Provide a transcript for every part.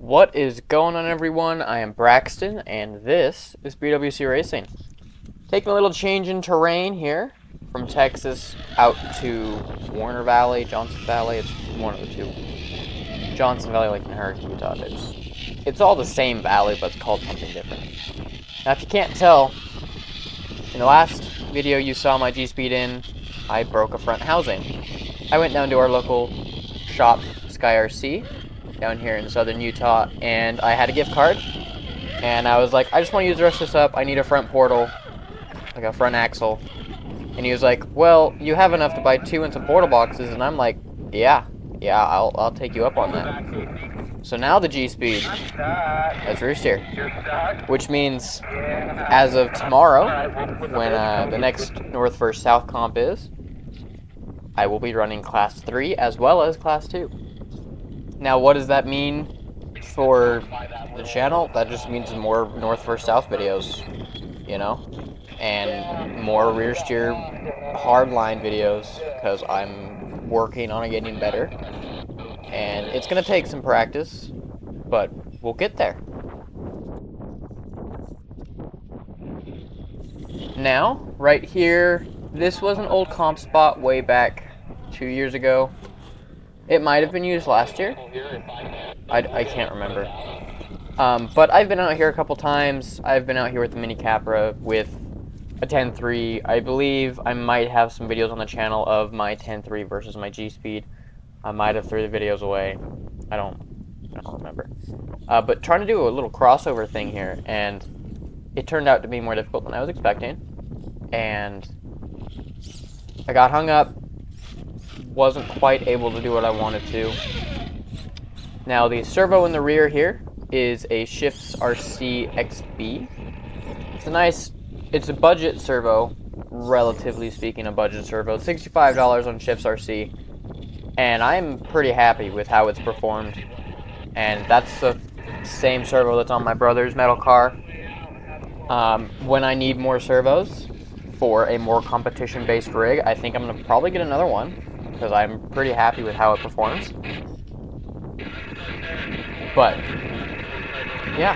What is going on, everyone? I am Braxton, and this is BWC Racing. Taking a little change in terrain here from Texas out to Warner Valley, Johnson Valley. It's one of the two. Johnson Valley, like in Hurricane, Utah. It's all the same valley, but it's called something different. Now, if you can't tell, in the last video you saw my G-Speed in, I broke a front housing. I went down to our local shop, Sky RC, down here in southern Utah, and I had a gift card, and I was like, I just want to use the rest of this up. I need a front portal, like a front axle. And he was like, well, you have enough to buy 2 and some portal boxes. And I'm like, yeah, I'll take you up on that. So now the G-Speed has rear steer, which means as of tomorrow, when the next North vs. South comp is, I will be running Class 3 as well as Class 2. Now, what does that mean for the channel? That just means more North vs. South videos, you know? And more rear steer hardline videos, because I'm working on it getting better. And it's going to take some practice, but we'll get there. Now, right here, this was an old comp spot way back 2 years ago. It might have been used last year. I can't remember. But I've been out here a couple times. I've been out here with the Mini Capra with a 10.3. I believe I might have some videos on the channel of my 10.3 versus my G-Speed. I might have threw the videos away. I don't remember. But trying to do a little crossover thing here, and it turned out to be more difficult than I was expecting. And I got hung up. Wasn't quite able to do what I wanted to. Now the servo in the rear here is a Shifts RC XB. It's a budget servo, relatively speaking a budget servo. $65 on Shifts RC, and I'm pretty happy with how it's performed. And that's the same servo that's on my brother's metal car. When I need more servos for a more competition-based rig, I think I'm going to probably get another one, because I'm pretty happy with how it performs. But yeah,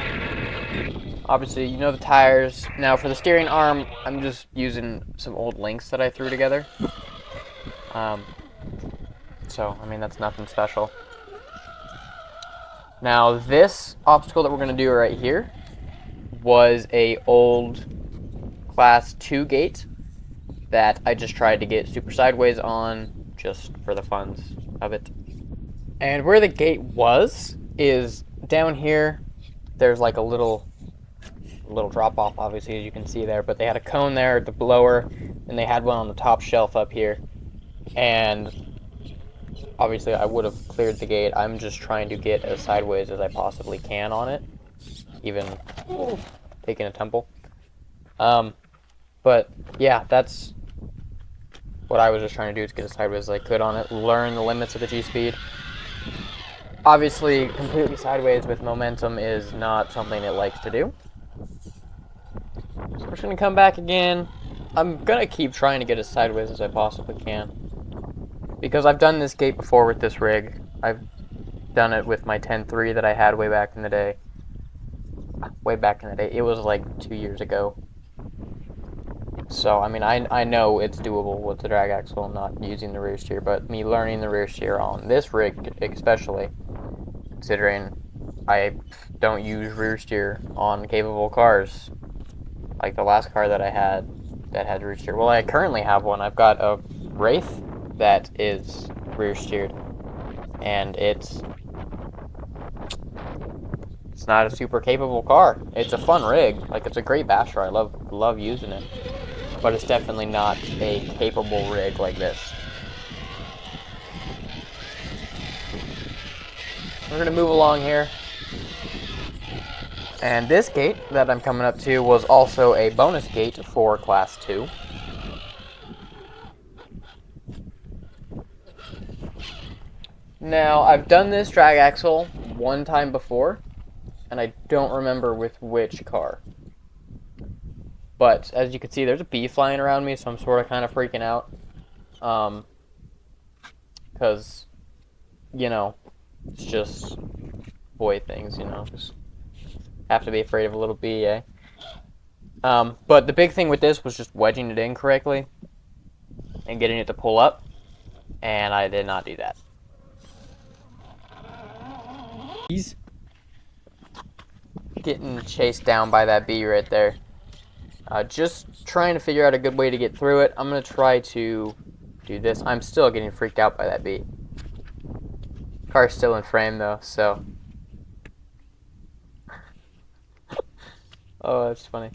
obviously you know the tires. Now for the steering arm, I'm just using some old links that I threw together. So I mean, that's nothing special. Now this obstacle that we're going to do right here was a old Class 2 gate that I just tried to get super sideways on, just for the funs of it. And where the gate was is down here. There's like a little drop off, obviously, as you can see there, but they had a cone there at the blower, and they had one on the top shelf up here. And obviously I would have cleared the gate. I'm just trying to get as sideways as I possibly can on it, even taking a tumble. But yeah, that's what I was just trying to do, is get as sideways as I could on it, learn the limits of the G-Speed. Obviously, completely sideways with momentum is not something it likes to do. So we're just going to come back again. I'm going to keep trying to get as sideways as I possibly can, because I've done this gate before with this rig. I've done it with my 10.3 that I had way back in the day. Way back in the day. It was like 2 years ago. So, I mean, I know it's doable with the drag axle, not using the rear steer, but me learning the rear steer on this rig, especially, considering I don't use rear steer on capable cars, like the last car that I had that had rear steer. Well, I currently have one. I've got a Wraith that is rear steered, and it's not a super capable car. It's a fun rig. Like, it's a great basher. I love using it. But it's definitely not a capable rig like this. We're going to move along here. And this gate that I'm coming up to was also a bonus gate for Class 2. Now, I've done this drag axle one time before, and I don't remember with which car. But as you can see, there's a bee flying around me, so I'm sort of kind of freaking out. Because, you know, it's just boy things, you know, just have to be afraid of a little bee, eh? But the big thing with this was just wedging it in correctly and getting it to pull up, and I did not do that. He's getting chased down by that bee right there. Just trying to figure out a good way to get through it. I'm going to try to do this. I'm still getting freaked out by that bee. Car's still in frame though, so. Oh, that's funny.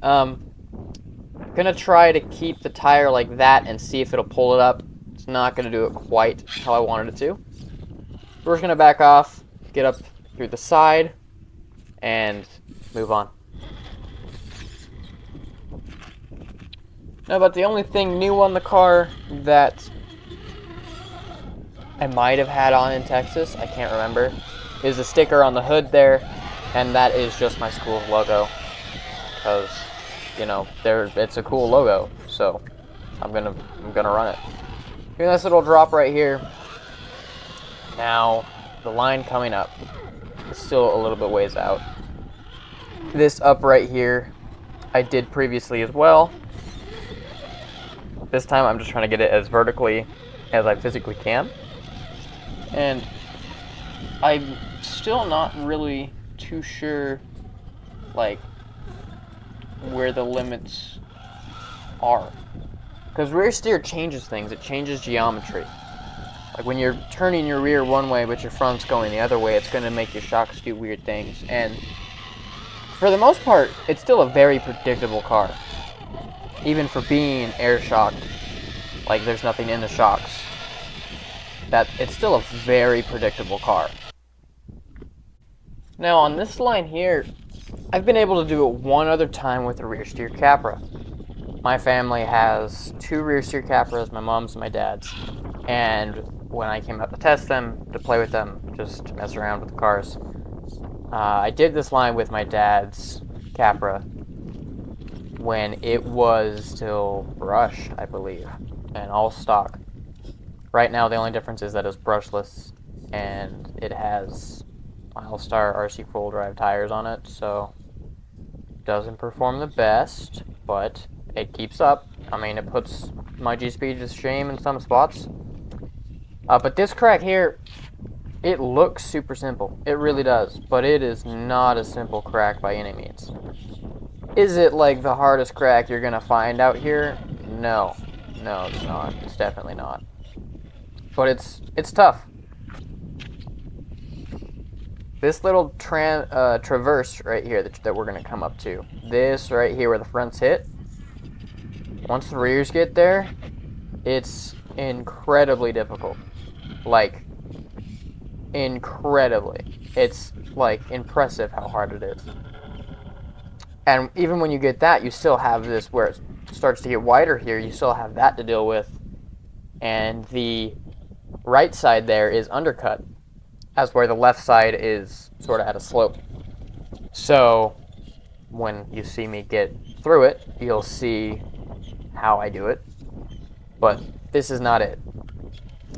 Gonna try to keep the tire like that and see if it'll pull it up. It's not gonna do it quite how I wanted it to. We're just gonna back off, get up through the side, and move on. Now, but the only thing new on the car that I might have had on in Texas, I can't remember, is a sticker on the hood there, and that is just my school's logo. Because, you know, it's a cool logo, so I'm gonna run it. Here's this little drop right here. Now, the line coming up is still a little bit ways out. This up right here, I did previously as well. This time I'm just trying to get it as vertically as I physically can. And I'm still not really too sure, like, where the limits are. Because rear steer changes things. It changes geometry. Like when you're turning your rear one way but your front's going the other way, it's going to make your shocks do weird things. And for the most part, it's still a very predictable car. Even for being air shocked, like there's nothing in the shocks, that it's still a very predictable car. Now on this line here, I've been able to do it one other time with a rear steer Capra. My family has 2 rear steer Capras, my mom's and my dad's, and when I came out to test them, to play with them, just to mess around with the cars, I did this line with my dad's Capra when it was still brushed, I believe, and all stock. Right now, the only difference is that it's brushless, and it has Milestar RC full drive tires on it, so it doesn't perform the best, but it keeps up. I mean, it puts my G-Speed to shame in some spots. But this crack here, it looks super simple. It really does, but it is not a simple crack by any means. Is it like the hardest crack you're gonna find out here? No. No, it's not. It's definitely not. But it's tough. This little traverse right here that we're gonna come up to, this right here where the fronts hit, once the rears get there, it's incredibly difficult. Like, incredibly. It's, like, impressive how hard it is. And even when you get that, you still have this where it starts to get wider here, you still have that to deal with. And the right side there is undercut, as where the left side is sort of at a slope. So, when you see me get through it, you'll see how I do it. But this is not it.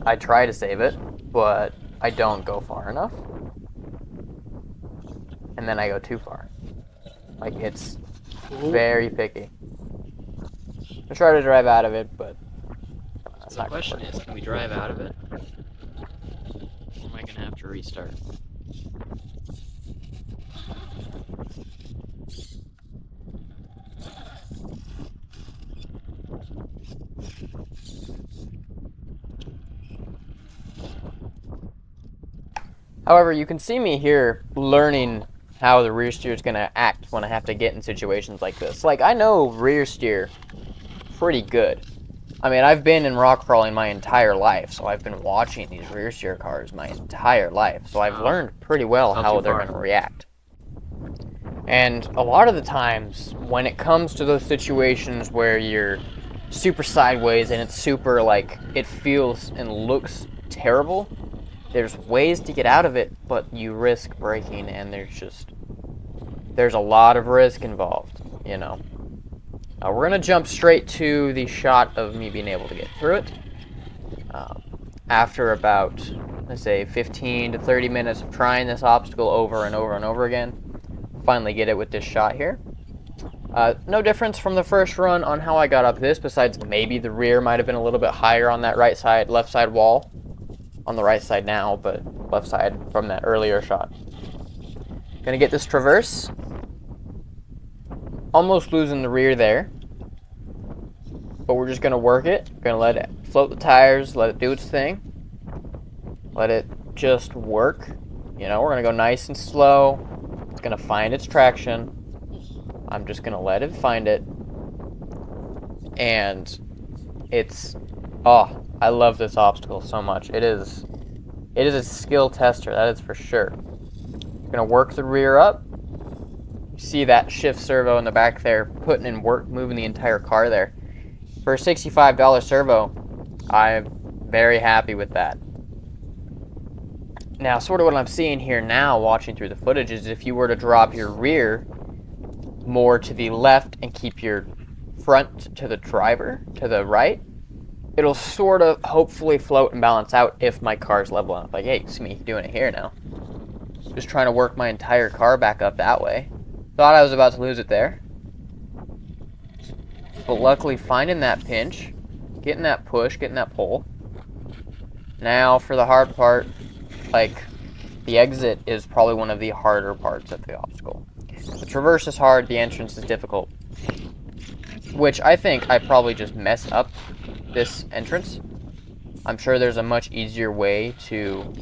I try to save it, but I don't go far enough. And then I go too far. Like, it's very picky. I try to drive out of it, but that's not the question is, can we drive out of it? Or am I going to have to restart? However, you can see me here learning how the rear steer is going to act when I have to get in situations like this. Like, I know rear steer pretty good. I mean, I've been in rock crawling my entire life, so I've been watching these rear steer cars my entire life. So I've learned pretty well how they're going to react. And a lot of the times, when it comes to those situations where you're super sideways and it's super, like, it feels and looks terrible, there's ways to get out of it, but you risk braking, and there's a lot of risk involved, you know. We're going to jump straight to the shot of me being able to get through it. After about let's say 15 to 30 minutes of trying this obstacle over and over and over again. Finally get it with this shot here. No difference from the first run on how I got up this, besides maybe the rear might have been a little bit higher on that right side, left side wall. On the right side now, but left side from that earlier shot. Gonna get this traverse. Almost losing the rear there. But we're just gonna work it. Gonna let it float the tires, let it do its thing. Let it just work. You know, we're gonna go nice and slow. It's gonna find its traction. I'm just gonna let it find it. And it's, oh, I love this obstacle so much. It is a skill tester, that is for sure. Gonna work the rear up. See that shift servo in the back there, putting in work, moving the entire car there. For a $65 servo, I'm very happy with that. Now, sort of what I'm seeing here now, watching through the footage, is if you were to drop your rear more to the left and keep your front to the driver, to the right, it'll sort of hopefully float and balance out if my car's level up. Like, hey, you see me doing it here now. Just trying to work my entire car back up that way. Thought I was about to lose it there. But luckily finding that pinch, getting that push, getting that pull. Now for the hard part, like the exit is probably one of the harder parts of the obstacle. The traverse is hard, the entrance is difficult. Which I think I probably just messed up this entrance. I'm sure there's a much easier way to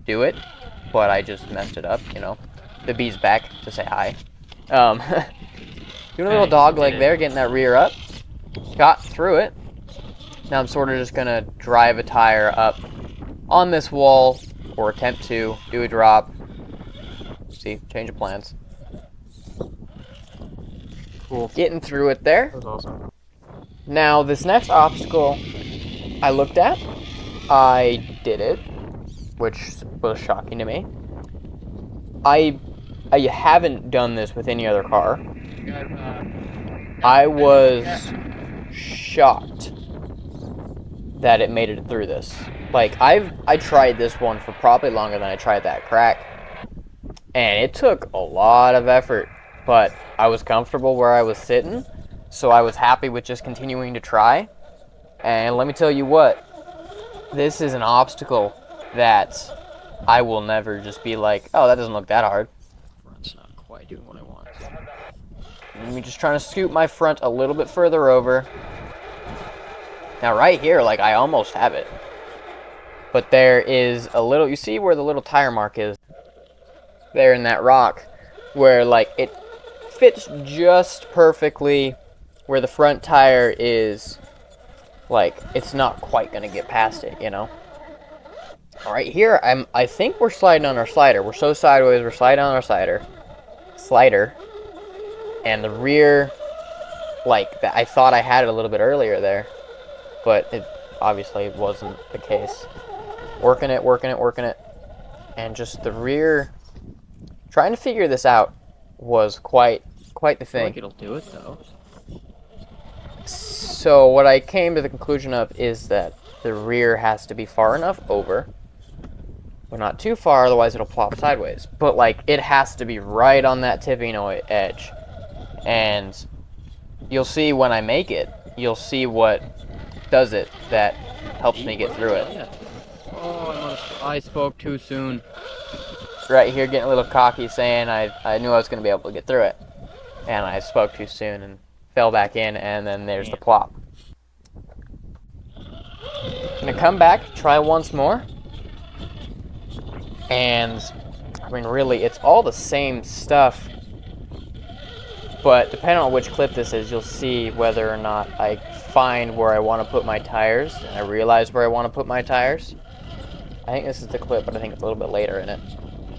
do it, but I just messed it up, you know. The bee's back to say hi. Doing a little dog leg there, getting that rear up. Got through it. Now I'm sort of just gonna drive a tire up on this wall, or attempt to do a drop. See, change of plans. Cool. Getting through it there. That was awesome. Now this next obstacle I looked at, I did it, which was shocking to me. I haven't done this with any other car. I was shocked that it made it through this. Like, I tried this one for probably longer than I tried that crack, and it took a lot of effort, but I was comfortable where I was sitting, so I was happy with just continuing to try. And let me tell you what, this is an obstacle that I will never just be like, oh, that doesn't look that hard. Front's not quite doing what I want. I'm just trying to scoot my front a little bit further over. Now right here, like, I almost have it. But there is a little, you see where the little tire mark is? There in that rock, where, like, it fits just perfectly where the front tire is, like, it's not quite gonna get past it, you know? All right, here, I think we're sliding on our slider. We're so sideways, we're sliding on our slider. And the rear, like, I thought I had it a little bit earlier there, but it obviously wasn't the case. Working it, and just the rear, trying to figure this out was quite the I feel thing. like it'll do it though. So what I came to the conclusion of is that the rear has to be far enough over, but not too far, otherwise it'll plop sideways. But, like, it has to be right on that tipping edge. And you'll see when I make it, you'll see what does it that helps me get through it. Yeah. Oh, I spoke too soon. Right here getting a little cocky, saying I knew I was going to be able to get through it. And I spoke too soon and fell back in, and then there's the plop. Gonna come back, try once more. And, I mean, really, it's all the same stuff. But depending on which clip this is, you'll see whether or not I find where I want to put my tires, and I realize where I want to put my tires. I think this is the clip, but I think it's a little bit later in it.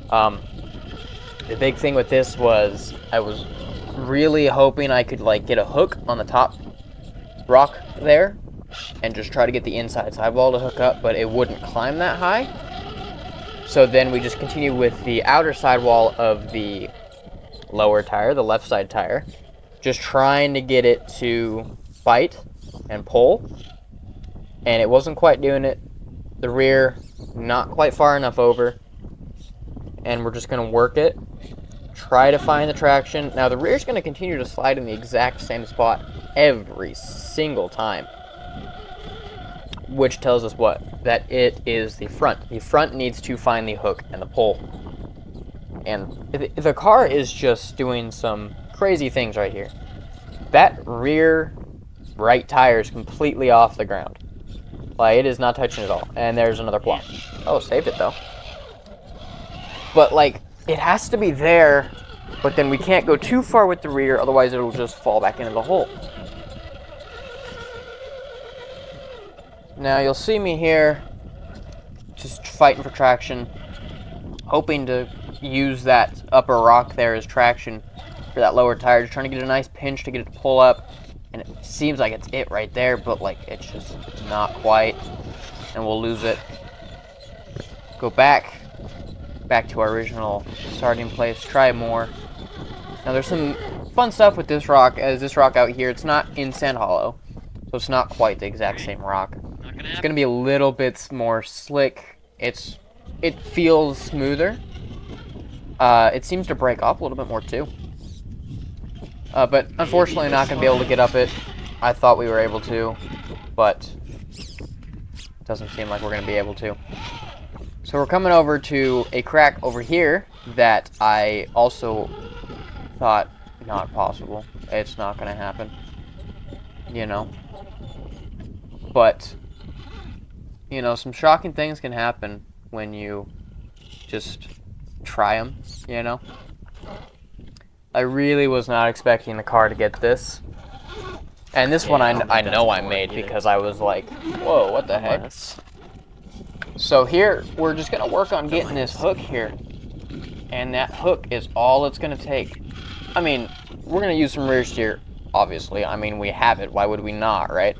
The big thing with this was I was really hoping I could, like, get a hook on the top rock there and just try to get the inside sidewall to hook up, but it wouldn't climb that high. So then we just continue with the outer sidewall of the lower tire, the left side tire, just trying to get it to bite and pull, and it wasn't quite doing it. The rear not quite far enough over, and we're just going to work it. Try to find the traction. Now the rear's going to continue to slide in the exact same spot every single time, which tells us what? That it is the front. The front needs to find the hook and the pull. And the car is just doing some crazy things right here. That rear right tire is completely off the ground. Like, it is not touching at all. And there's another plop. Oh, saved it though. But like, it has to be there, but then we can't go too far with the rear, otherwise it'll just fall back into the hole. Now you'll see me here, just fighting for traction, hoping to use that upper rock there as traction for that lower tire, just trying to get a nice pinch to get it to pull up, and it seems like it's it right there, but like it's not quite, and we'll lose it. Go back to our original starting place, try more. Now there's some fun stuff with this rock, as this rock out here, it's not in Sand Hollow, so it's not quite the exact same rock. It's going to be a little bit more slick. It feels smoother. It seems to break up a little bit more too. But unfortunately not going to be able to get up it. I thought we were able to, but it doesn't seem like we're going to be able to. So we're coming over to a crack over here that I also thought not possible. It's not going to happen. You know. But, you know, some shocking things can happen when you just try them, you know. I really was not expecting the car to get this. And this one I know I made because I was like, whoa, what the heck? So here, we're just going to work on getting this hook here. And that hook is all it's going to take. I mean, we're going to use some rear steer, obviously. I mean, we have it. Why would we not, right?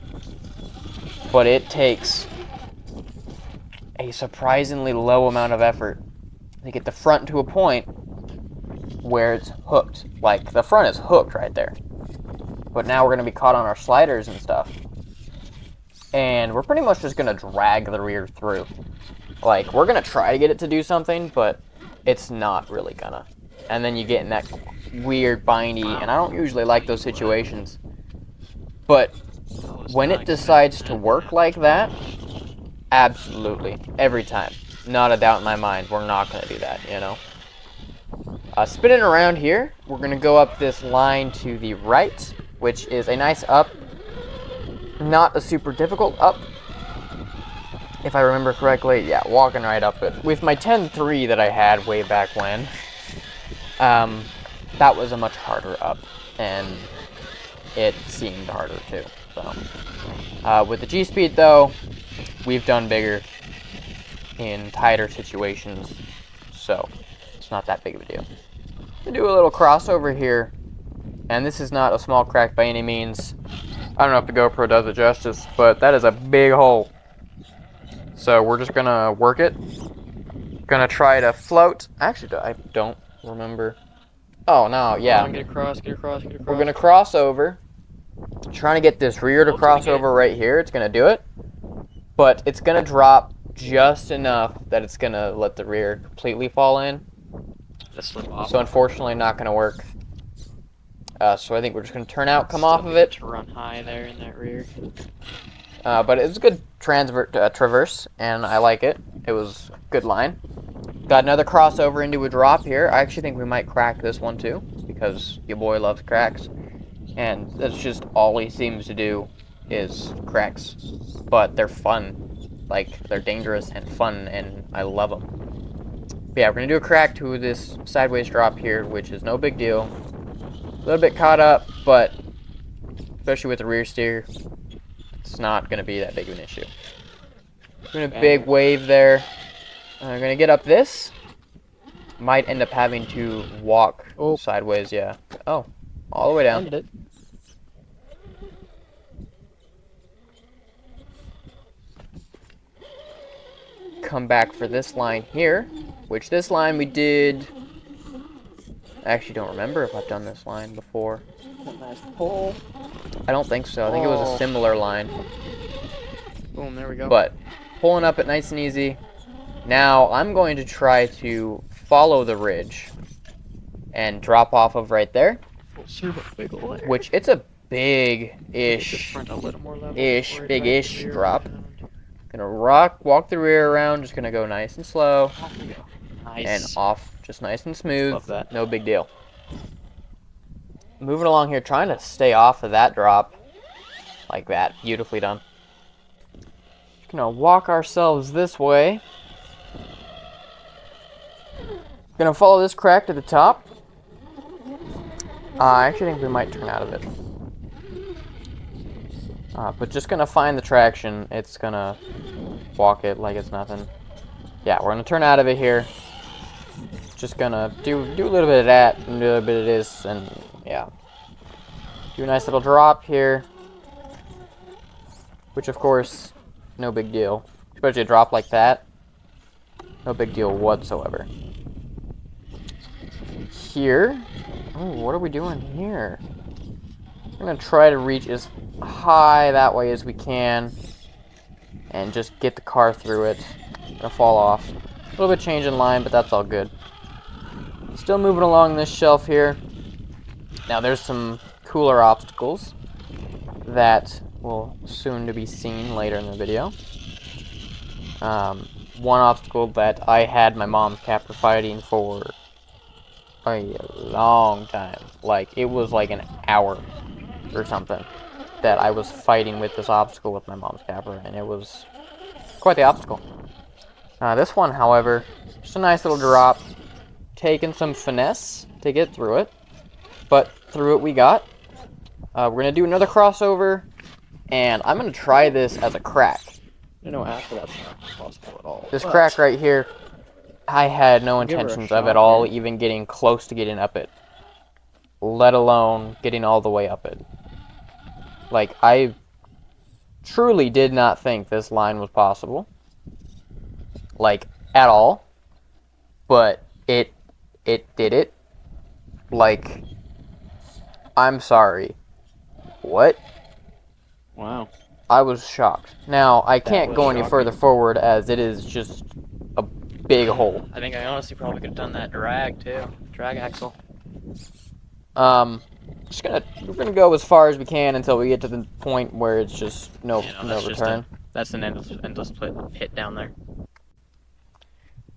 But it takes a surprisingly low amount of effort to get the front to a point where it's hooked. Like, the front is hooked right there. But now we're going to be caught on our sliders and stuff. And we're pretty much just going to drag the rear through. Like, we're going to try to get it to do something, but it's not really gonna. And then you get in that weird bindy, and I don't usually like those situations. But when it decides to work like that, absolutely, every time. Not a doubt in my mind, we're not going to do that, you know. Spinning around here, we're going to go up this line to the right, which is a nice up. Not a super difficult up, if I remember correctly. Yeah, walking right up it. With my 10.3 that I had way back when, that was a much harder up, and it seemed harder too. So, with the G-Speed though, we've done bigger in tighter situations, so it's not that big of a deal. We do a little crossover here, and this is not a small crack by any means. I don't know if the GoPro does it justice, but that is a big hole. So we're just gonna work it. Gonna try to float. Actually, I don't remember. Oh no, yeah. Get across, get across, get across. We're gonna cross over. Trying to get this rear to cross over right here. It's gonna do it, but it's gonna drop just enough that it's gonna let the rear completely fall in. Slip off. So unfortunately, not gonna work. So I think we're just gonna turn out, come off of it. To run high there in that rear. But it's a good traverse, and I like it. It was a good line. Got another crossover into a drop here. I actually think we might crack this one too, because your boy loves cracks. And that's just all he seems to do is cracks. But they're fun. Like, they're dangerous and fun, and I love them. But yeah, we're going to do a crack to this sideways drop here, which is no big deal. A little bit caught up, but especially with the rear steer, it's not going to be that big of an issue. Doing a big wave there. I'm going to get up this. Might end up having to walk sideways, yeah. Oh, all the way down. Ended it. Come back for this line here, which this line we did. I actually don't remember if I've done this line before. Nice pull. I don't think so. I think it was a similar line. Boom, there we go. But pulling up it nice and easy. Now I'm going to try to follow the ridge and drop off of right there, Full servo wiggle there. which it's a Get this big-ish, front a little more level before I drag the big-ish rear drop. around. Gonna walk the rear around, just gonna go nice and slow, Off we go. and Nice. off just nice and smooth. Love that. No big deal. Moving along here, trying to stay off of that drop. Like that. Beautifully done. Just gonna walk ourselves this way. Gonna follow this crack to the top. I actually think we might turn out of it. But just gonna find the traction. It's gonna walk it like it's nothing. Yeah, we're gonna turn out of it here. Just gonna do a little bit of that and do a little bit of this, and yeah. Do a nice little drop here. Which, of course, no big deal. Especially a drop like that. No big deal whatsoever. Here. Oh, what are we doing here? We're going to try to reach as high that way as we can. And just get the car through it. Gonna fall off. A little bit change in line, but that's all good. Still moving along this shelf here. Now, there's some cooler obstacles that will soon to be seen later in the video. One obstacle that I had my mom's captor fighting for a long time. Like, it was like an hour or something that I was fighting with this obstacle with my mom's capper, and it was quite the obstacle. This one, however, just a nice little drop. Taking some finesse to get through it, but through it we got. We're going to do another crossover, and I'm going to try this as a crack. After that's not possible at all. This crack right here, I had no Give her a intentions of shot at all here. even getting close to getting up it, let alone getting all the way up it. Like, I truly did not think this line was possible, like, at all, but it did it. Like, I'm sorry. What? Wow. I was shocked. Now, I can't was go any shocking. further forward as it is just a big hole. I think I honestly probably could have done that drag too. Drag axle. We're gonna go as far as we can until we get to the point where it's just no that's just return. That's an endless pit down there.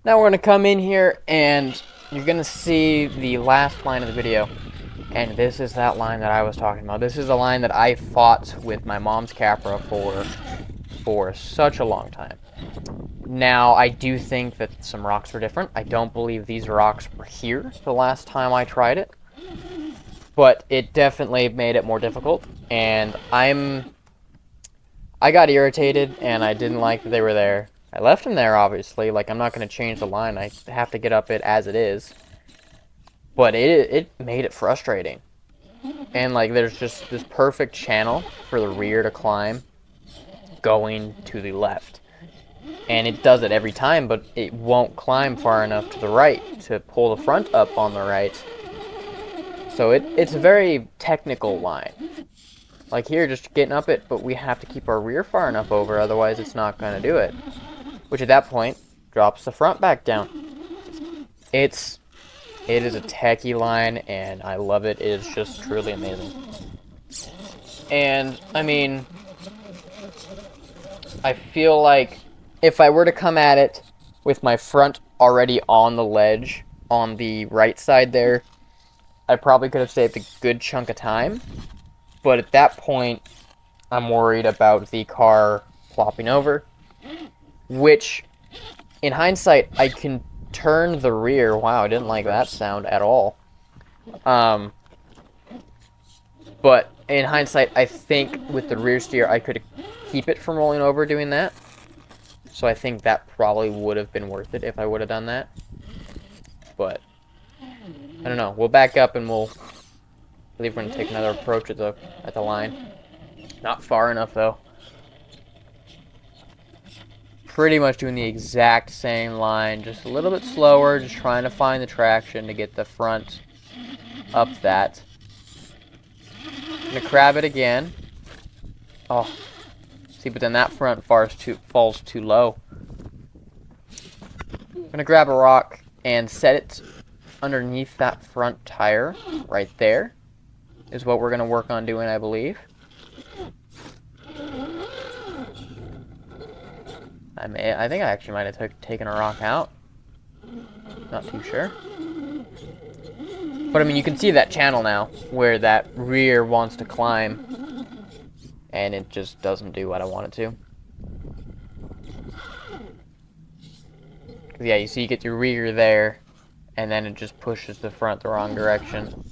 Now we're gonna come in here and you're gonna see the last line of the video. And this is that line that I was talking about. This is a line that I fought with my mom's Capra for such a long time. Now, I do think that some rocks were different. I don't believe these rocks were here the last time I tried it. But it definitely made it more difficult. And I got irritated, and I didn't like that they were there. I left them there, obviously. Like, I'm not going to change the line. I have to get up it as it is. But it made it frustrating. And, like, there's just this perfect channel for the rear to climb going to the left. And it does it every time, but it won't climb far enough to the right to pull the front up on the right. So it's a very technical line. Like here, just getting up it, but we have to keep our rear far enough over, otherwise it's not going to do it. Which at that point, drops the front back down. It is a techie line, and I love it. It is just truly amazing. And, I mean, I feel like if I were to come at it with my front already on the ledge, on the right side there, I probably could have saved a good chunk of time. But at that point, I'm worried about the car plopping over. Which, in hindsight, I can turn the rear. Wow, I didn't like that sound at all. But in hindsight, I think with the rear steer, I could keep it from rolling over doing that. So I think that probably would have been worth it if I would have done that. But I don't know. We'll back up and I believe we're gonna take another approach at the line. Not far enough though. Pretty much doing the exact same line, just a little bit slower, just trying to find the traction to get the front up that. Gonna crab it again. Oh, see, but then that front falls too low. gonna grab a rock and set it underneath that front tire right there is what we're gonna work on doing, I believe. I think I actually might have taken a rock out. Not too sure. But I mean, you can see that channel now where that rear wants to climb and it just doesn't do what I want it to. Yeah, you see you get your rear there and then it just pushes the front the wrong direction.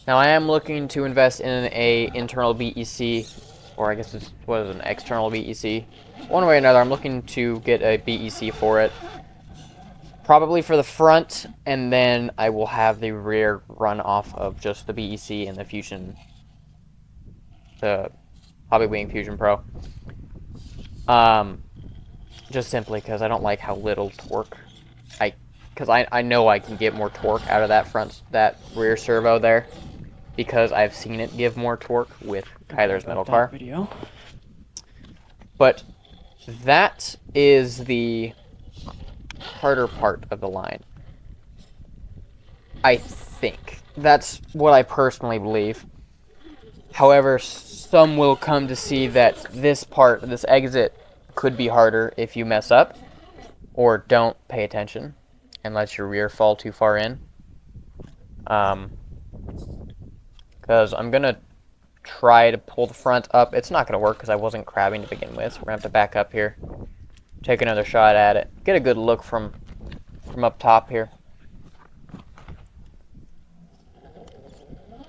Now I am looking to invest in a internal BEC, or I guess this was an external BEC. One way or another, I'm looking to get a BEC for it. Probably for the front, and then I will have the rear run off of just the BEC and the Fusion, the Hobbywing Fusion Pro. Just simply because I don't like how little torque because I know I can get more torque out of that rear servo there, because I've seen it give more torque with Kyler's metal car. Video. But that is the harder part of the line. I think. That's what I personally believe. However, some will come to see that this exit, could be harder if you mess up or don't pay attention and let your rear fall too far in. Because I'm going to try to pull the front up. It's not going to work because I wasn't crabbing to begin with. So we're going to have to back up here. Take another shot at it. Get a good look from up top here.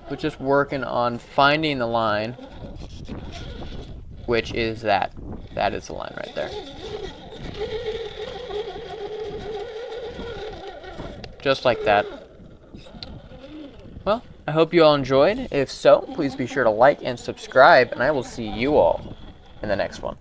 But just working on finding the line, which is that. That is the line right there. Just like that. Well, I hope you all enjoyed. If so, please be sure to like and subscribe, and I will see you all in the next one.